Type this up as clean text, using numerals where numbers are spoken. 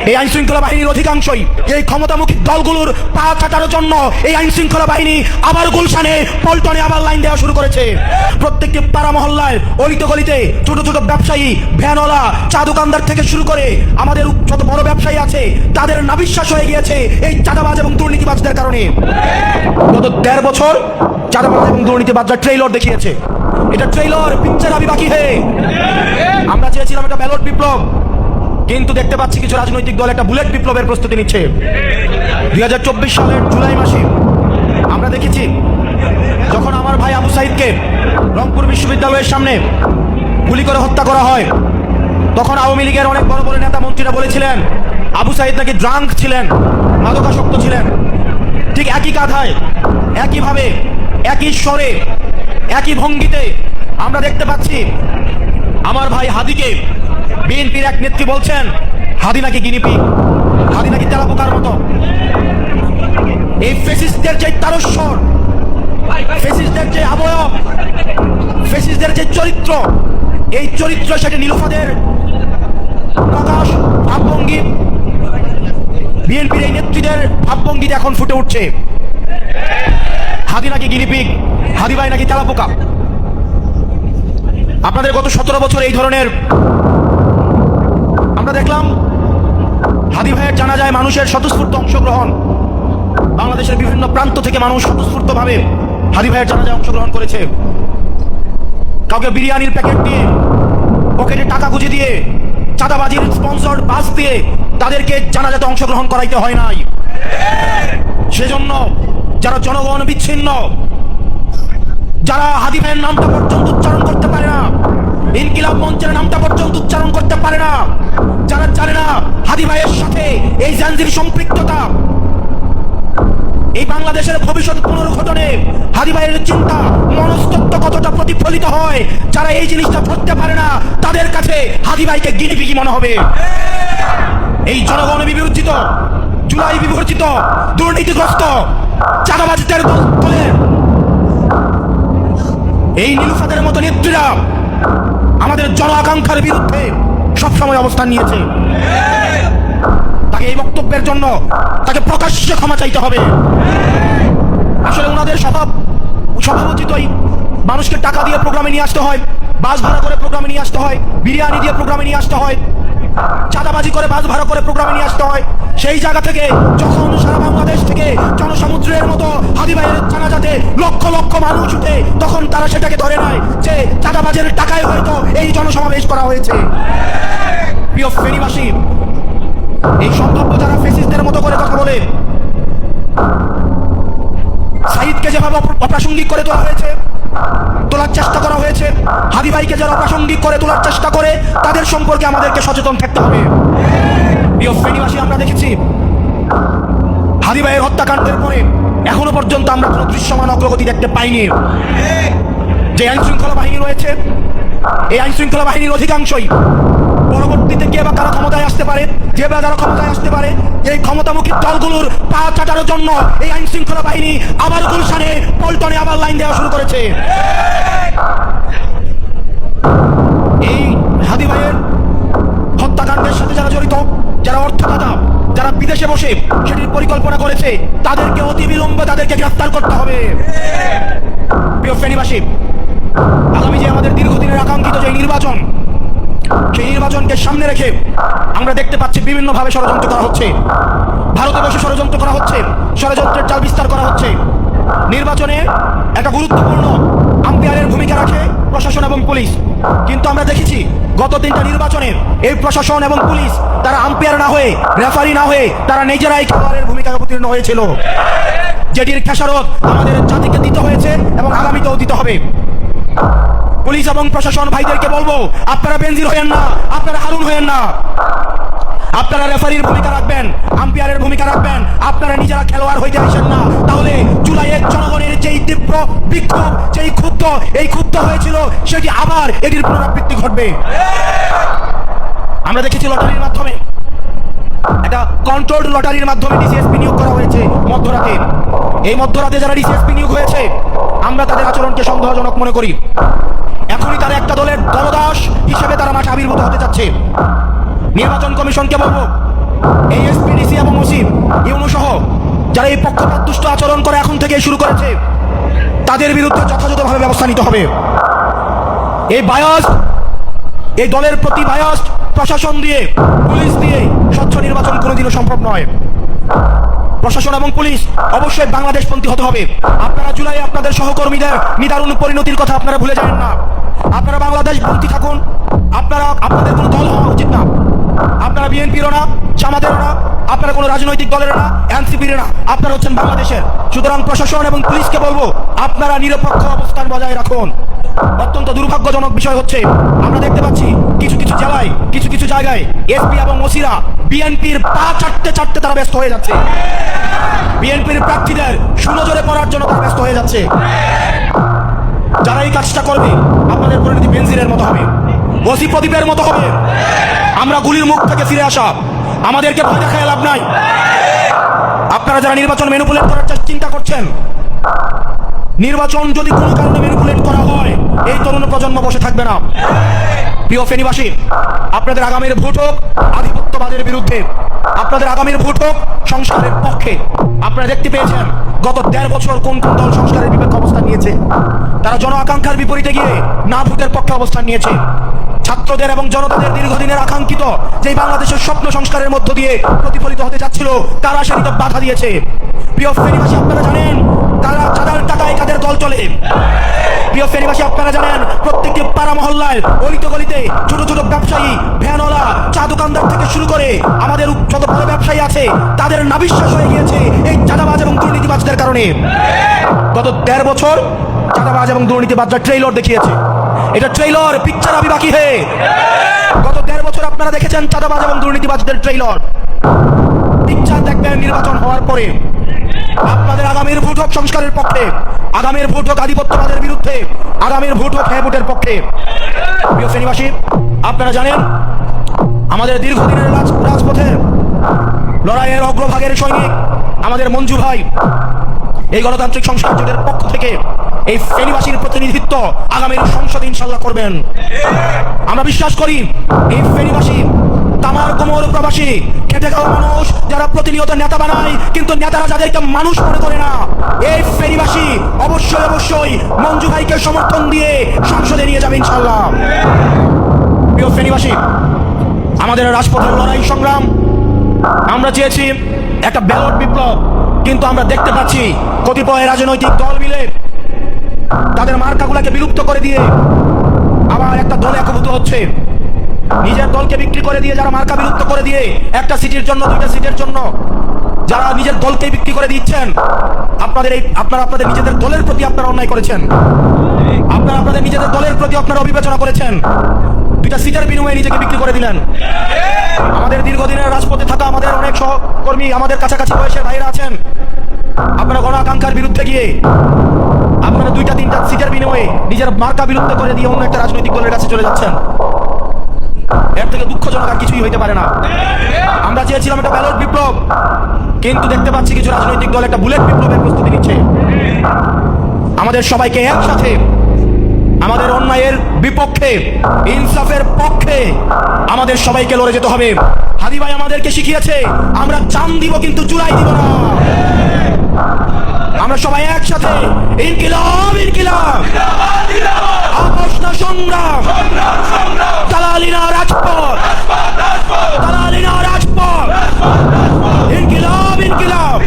এই আইন শৃঙ্খলা বাহিনীর অধিকাংশই এই ক্ষমতামুখী দলগুলোর পা চাটার জন্য এই আইন শৃঙ্খলা বাহিনী আবার গুলশানে পল্টনে আবার লাইন দেওয়া শুরু করেছে। প্রত্যেকটি পাড়া মহল্লায় অলিতে গলিতে ছোট ছোট ব্যবসায়ী, ভ্যানওয়ালা, চা দোকানদার থেকে শুরু করে আমাদের যত বড় ব্যবসায়ী আছে তাদের নাবিশ্বাস হয়ে গিয়েছে এই চাঁদাবাজ এবং দুর্নীতিবাজদের কারণে। গত ১.৫ বছর চাঁদাবাজ এবং দুর্নীতিবাজরা ট্রেইলর দেখিয়েছে। এটা ট্রেইলর, পিকচার আবি বাকি হে। আমরা চেয়েছিলাম একটা ব্যালট বিপ্লব, কিন্তু দেখতে পাচ্ছি কিছু রাজনৈতিক দল একটা বুলেট বিপ্লবের প্রস্তুতি নিচ্ছে। ২০২৪ সালের জুলাই মাসে আমরা দেখেছি যখন আমার ভাই আবু সাইদকে রংপুর বিশ্ববিদ্যালয়ের সামনে গুলি করে হত্যা করা হয়, তখন আওয়ামী লীগের অনেক বড় বড় নেতা মন্ত্রীরা বলেছিলেন আবু সাইদ নাকি ড্রাঙ্ক ছিলেন, মাদকাসক্ত ছিলেন। ঠিক একই কাঁধায়, একইভাবে, একই স্বরে, একই ভঙ্গিতে আমরা দেখতে পাচ্ছি আমার ভাই হাদিকে বিএনপির এক নেত্রী বলছেন হাদি নাকি গিনিপিগ, হাদি নাকি তেলাপোকার মতো। এই ফেসিস্টদের যে তারস্বর, ফেসিস্টদের যে অবয়ব, ফেসিস্টদের যে চরিত্র, এই চরিত্র সেটা নীলুফাদের প্রকাশ, ভাবভঙ্গি, বিএনপির এই নেত্রীদের ভাবভঙ্গিতে এখন ফুটে উঠছে। হাদি নাকি গিনিপিগ, হাদি ভাই নাকি তেলাপোকা। আপনাদের গত ১৭ বছর এই ধরনের আমরা দেখলাম হাদি ভাইয়ের জানাজায় মানুষের স্বতঃস্ফূর্ত অংশগ্রহণ। বাংলাদেশের বিভিন্ন প্রান্ত থেকে মানুষ স্বতঃস্ফূর্তভাবে হাদি ভাইয়ের জানাজায় অংশগ্রহণ করেছে। কাউকে বিরিয়ানির প্যাকেট দিয়ে, পকেটে টাকা গুঁজে দিয়ে, চাঁদাবাজির স্পন্সর্ড বাস দিয়ে তাদেরকে জানাজাতে অংশগ্রহণ করাইতে হয় নাই। সেজন্য যারা জনগণ বিচ্ছিন্ন, যারা হাদি ভাইয়ের নামটা পর্যন্ত উচ্চারণ করতে পারে না, ইনকিলাব মঞ্চের নামটা পর্যন্ত উচ্চারণ করতে পারে না, যারা জানে না হাদি ভাইয়ের সাথে এই জাঞ্জির সম্পৃক্ততা, এই বাংলাদেশের ভবিষ্যৎ পুনর্গঠনে হাদি ভাইয়ের চিন্তা মনস্তত্ব কতটা প্রতিফলিত হয়, যারা এই জিনিসটা ধরতে পারে না তাদের কাছে হাদি ভাইকে গিনিপিগি মনে হবে। এই জনগণ বিবর্জিত, জুলাই বিবর্জিত, দুর্নীতিগ্রস্ত চাঁদাবাজদের দলের এই নীলুফাদের মতো নেত্রীরা আমাদের জন আকাঙ্ক্ষার বিরুদ্ধে সবসময় অবস্থান নিয়েছে। তাকে এই বক্তব্যের জন্য তাকে প্রকাশ্যে ক্ষমা চাইতে হবে। আসলে ওনাদের স্বভাবচিতই মানুষকে টাকা দিয়ে প্রোগ্রামে নিয়ে আসতে হয়, বাস ভাড়া করে প্রোগ্রামে নিয়ে আসতে হয়, বিরিয়ানি দিয়ে প্রোগ্রামে নিয়ে আসতে হয়, চাঁদাবাজি করে বাস ভাড়া করে প্রোগ্রামে নিয়ে আসতে হয়। সেই জায়গা থেকে যখন সারা বাংলাদেশ থেকে জনসমুদ্রের মতো হাদি ভাইয়ের জানাজাতে লক্ষ লক্ষ মানুষ উঠে, তখন তারা সেটাকে ধরে নেয় যে চাঁদাবাজের টাকায় হয়তো এই জনসমাবেশ করা হয়েছে। প্রিয় ফেনীবাসী, এই সম্ভাব্য যারা ফেসিস্টদের মতো করে কথা বলে, সাইদকে যেভাবে অপ্রাসঙ্গিক করে তোলা হয়েছে, তোলার চেষ্টা করা হয়েছে, হাদি ভাইকে যারা অপ্রাসঙ্গিক করে তোলার চেষ্টা করে তাদের সম্পর্কে আমাদেরকে সচেতন থাকতে হবে। প্রিয় ফেনীবাসী, আমরা দেখেছি হাদি ভাইয়ের হত্যাকাণ্ডের পরে এখনো পর্যন্ত আমরা কোনো দৃশ্যমান অগ্রগতি দেখতে পাইনি। যে আইন শৃঙ্খলা বাহিনী রয়েছে, এই আইন শৃঙ্খলা বাহিনীর অধিকাংশই পরবর্তীতে কে বা কারা ক্ষমতায় আসতে পারে, যে বা যারা ক্ষমতায় আসতে পারে, এই ক্ষমতামুখী দলগুলোর পা চাটার জন্য এই আইন শৃঙ্খলা বাহিনী আবার গুলশানে পল্টনে আবার লাইন দেওয়া শুরু করেছে। এই হাদি ভাইয়ের হত্যাকাণ্ডের সাথে যারা জড়িত, যারা অর্থদাতা, যারা বিদেশে বসে সেটির পরিকল্পনা করেছে, তাদেরকে অতি বিলম্বে তাদেরকে গ্রেফতার করতে হবে। প্রিয় ফেনীবাসী, আগামী যে আমাদের দীর্ঘদিনের আকাঙ্ক্ষিত যে নির্বাচন, সেই নির্বাচনকে সামনে রেখে আমরা দেখতে পাচ্ছি বিভিন্নভাবে ষড়যন্ত্র করা হচ্ছে। ভারতে বসে ষড়যন্ত্র করা হচ্ছে, ষড়যন্ত্রের জাল বিস্তার করা হচ্ছে। নির্বাচনে একটা গুরুত্বপূর্ণ আম্পায়ারের ভূমিকা রাখে প্রশাসন এবং পুলিশ, কিন্তু আমরা দেখেছি গত 3টা নির্বাচনে এই প্রশাসন এবং পুলিশ তারা আম্পায়ার না হয়ে, রেফারি না হয়ে তারা নিজেরাই খেলোয়াড়ের ভূমিকায় অবতীর্ণ হয়েছিল, যেটির খেসারত আমাদের জাতিকে দিতে হয়েছে এবং আগামীতেও দিতে হবে। পুলিশ এবং প্রশাসন ভাইদেরকে বলবো, আপনারা বেনজির হয়েন না, আপনারা হারুন হয়েন না, আপনারা রেফারির ভূমিকা রাখবেন, আম্পায়ারের ভূমিকা রাখবেন, আপনারা নিজেরা খেলোয়াড় হইতে আসেন না। তাহলে জুলাইয়ের জনগণের যেই তীব্র বিক্ষোভ, যেই ক্ষুব্ধ হয়েছিল, সেটি আবার এটির পুনরাবৃত্তি ঘটবে। আমরা দেখেছি লটারির মাধ্যমে, একটা কন্ট্রোলড লটারির মাধ্যমে ডিসিএসপি নিয়োগ করা হয়েছে মধ্যরাতে। এই মধ্যরাতে যারা ডিসিএসপি নিয়োগ হয়েছে, আমরা তাদের আচরণকে সন্দেহজনক মনে করি। এখনই তারা একটা দলের দলদাস হিসেবে তারা মাঠে আবির্ভূত হতে যাচ্ছে। নির্বাচন কমিশনকে বলবো, এই এসপিডিসি এবং ওসি ইউনো সহ যারা এই পক্ষপাত দুষ্ট আচরণ করে এখন থেকে শুরু করেছে, তাদের বিরুদ্ধে যথাযথভাবে ব্যবস্থা নিতে হবে। এই বায়াস, এই দলের প্রতি বায়াস প্রশাসন দিয়ে, পুলিশ দিয়ে স্বচ্ছ নির্বাচন কোনোদিনও সম্ভব নয়। প্রশাসন এবং পুলিশ অবশ্যই বাংলাদেশপন্থী হতে হবে। আপনারা জুলাই আপনাদের সহকর্মীদের নিদারুণ পরিণতির কথা আপনারা ভুলে যাবেন না। আপনারা বাংলাদেশপন্থী থাকুন। আপনারা, আপনাদের কোনো দল হওয়া উচিত না। আপনারা বিএনপিরও না, জামাতেরও না, আপনারা কোনো রাজনৈতিক দলের না, এনসিপির না, আপনারা হচ্ছেন বাংলাদেশের। সুতরাং প্রশাসন এবং পুলিশকে বলবো, আপনারা নিরপেক্ষ অবস্থান বজায় রাখুন। অত্যন্ত দুর্ভাগ্যজনক বিষয় হচ্ছে, আমরা দেখতে পাচ্ছি কিছু কিছু জেলায়, কিছু কিছু জায়গায় এসপি এবং ওসিরা বিএনপির পা চাটতে চাটতে তারা ব্যস্ত হয়ে যাচ্ছে। বিএনপির প্রার্থীদের সুনজরে পড়ার জন্য তারা ব্যস্ত হয়ে যাচ্ছে। যারা এই কাজটা করবে, আপনাদের পরিণতি বেনজিরের মতো হবে, ওসি প্রদীপের মতো হবে। আমরা গুলির মুখ থেকে ফিরে আসা, আমাদেরকে ভয় দেখায় লাভ নাই। আপনারা যারা নির্বাচন ম্যানিপুলেট করার চিন্তা করছেন, নির্বাচন যদি কোনো কারণে ম্যানিপুলেট করা হয়, এই তরুণ প্রজন্ম বসে থাকবে না। প্রিয় ফেনীবাসী, আপনাদের আগামীর ভোট হোক আধিপত্যবাদের বিরুদ্ধে, আপনাদের আগামীর ভোট হোক সংস্কারের পক্ষে। আপনারা দেখতে পেয়েছেন গত 1.5 বছর কোন কোন দল সংস্কারের বিপক্ষে অবস্থান নিয়েছে। তারা জন আকাঙ্ক্ষার বিপরীতে গিয়ে না ভোটের পক্ষে অবস্থান নিয়েছে। ছাত্রদের এবং জনতাদের দীর্ঘদিনের আকাঙ্ক্ষিত যে বাংলাদেশের স্বপ্ন সংস্কারের মধ্য দিয়ে প্রতিফলিত হতে যাচ্ছিল, তারা সেটিতে বাধা দিয়েছে। প্রিয় ফেনীবাসী, আপনারা জানেন তারা চাঁদার টাকায় কাদের দল চলে। প্রিয় ফেনীবাসী, আপনারা জানেন প্রত্যেকটি পাড়া মহল্লায়, অলিতে গলিতে ছোট ছোট ব্যবসায়ী, ভ্যানওয়ালা, চা দোকানদার থেকে শুরু করে আমাদের যত বড় ব্যবসায়ী আছে, তাদের নাবিশ্বাস হয়ে গিয়েছে এই চাঁদাবাজ এবং দুর্নীতিবাজদের কারণে। গত 1.5 বছর চাঁদাবাজ এবং দুর্নীতিবাজরা ট্রেইলর দেখিয়েছে। এটা ট্রেইলর, পিকচার আবি বাকি হে। গত 1.5 বছর আপনারা দেখেছেন চাঁদাবাজ এবং দুর্নীতিবাজদের ট্রেইলর। পিকচার দেখবেন নির্বাচন হওয়ার পরে। আপনাদের আগামীর ভোট হোক সংস্কারের পক্ষে, আগামীর ভোট হোক আধিপত্যবাদের বিরুদ্ধে, আগামীর ভোট হোক হ্যাঁ ভোটের পক্ষে। প্রিয় ফেনীবাসী, আপনারা জানেন আমাদের দীর্ঘদিনের রাজপথের লড়াইয়ের অগ্রভাগের সৈনিক আমাদের মঞ্জু ভাই এই গণতান্ত্রিক সংস্কার জোটের পক্ষ থেকে এই ফেনীবাসীর প্রতিনিধিত্ব আগামীর সংসদে ইনশাল্লাহ করবেন। আমরা বিশ্বাস করি এই ফেনীবাসী তামার কোমর প্রবাসী খেটে খাওয়া মানুষ, যারা প্রতিনিয়ত নেতা বানায় কিন্তু নেতারা যাদেরকে মানুষ মনে করে না, এই ফেনীবাসী অবশ্যই অবশ্যই মঞ্জু ভাইকে সমর্থন দিয়ে সংসদে নিয়ে যাবে ইনশাল্লাহ। প্রিয় ফেনীবাসী, আমাদের রাজপথের লড়াই সংগ্রাম, আমরা চেয়েছি একটা ব্যালট বিপ্লব, কিন্তু আমরা দেখতে পাচ্ছি কতিপয় রাজনৈতিক দল মিলে তাদের মার্কাগুলোকে বিলুপ্ত করে দিয়ে আবার একটা দলে একভূত হচ্ছে। নিজের দলকে বিক্রি করে দিয়ে, যারা মার্কা বিলুপ্ত করে দিয়ে একটা সিটের জন্য, 2টা সিটের জন্য যারা নিজের দলকে বিক্রি করে দিচ্ছেন, আপনারা আপনাদের নিজেদের দলের প্রতি আপনারা অন্যায় করেছেন। আপনারা আপনাদের নিজেদের দলের প্রতি আপনারা অবিবেচনা করেছেন। 2টা সিটের বিনিময়ে নিজেকে বিক্রি করে দিলেন। আমাদের দীর্ঘদিনের রাজপথে থাকা আমাদের অনেক সহকর্মী, আমাদের কাছাকাছি বয়সের ভাইরা আছেন, আপনারা গণ আকাঙ্ক্ষার বিরুদ্ধে গিয়ে আপনারা 2টা 3টা সিটের বিনিময়ে নিজের মার্কা বিলুপ্ত করে দিয়ে অন্য একটা রাজনৈতিক দলের কাছে চলে যাচ্ছেন। এর থেকে দুঃখজনক আর কিছুই হইতে পারে না। আমরা চেয়েছিলাম একটা ব্যালট বিপ্লব, কিন্তু দেখতে পাচ্ছি কিছু রাজনৈতিক দল একটা বুলেট বিপ্লবের প্রস্তুতি নিচ্ছে। আমাদের সবাইকে একসাথে আমাদের অন্যায়ের বিপক্ষে, ইনসাফের পক্ষে আমাদের সবাইকে লড়ে যেতে হবে। হাদি ভাই আমাদেরকে শিখিয়েছে আমরা জান দিব কিন্তু জুলাই দিব না। আমরা সবাই একসাথে ইনকিলাব ইনকিলাব, আপোষ না সংগ্রাম, দালালি না রাজপথ, দালালি না রাজপথ, ইনকিলাব ইনকিলাব।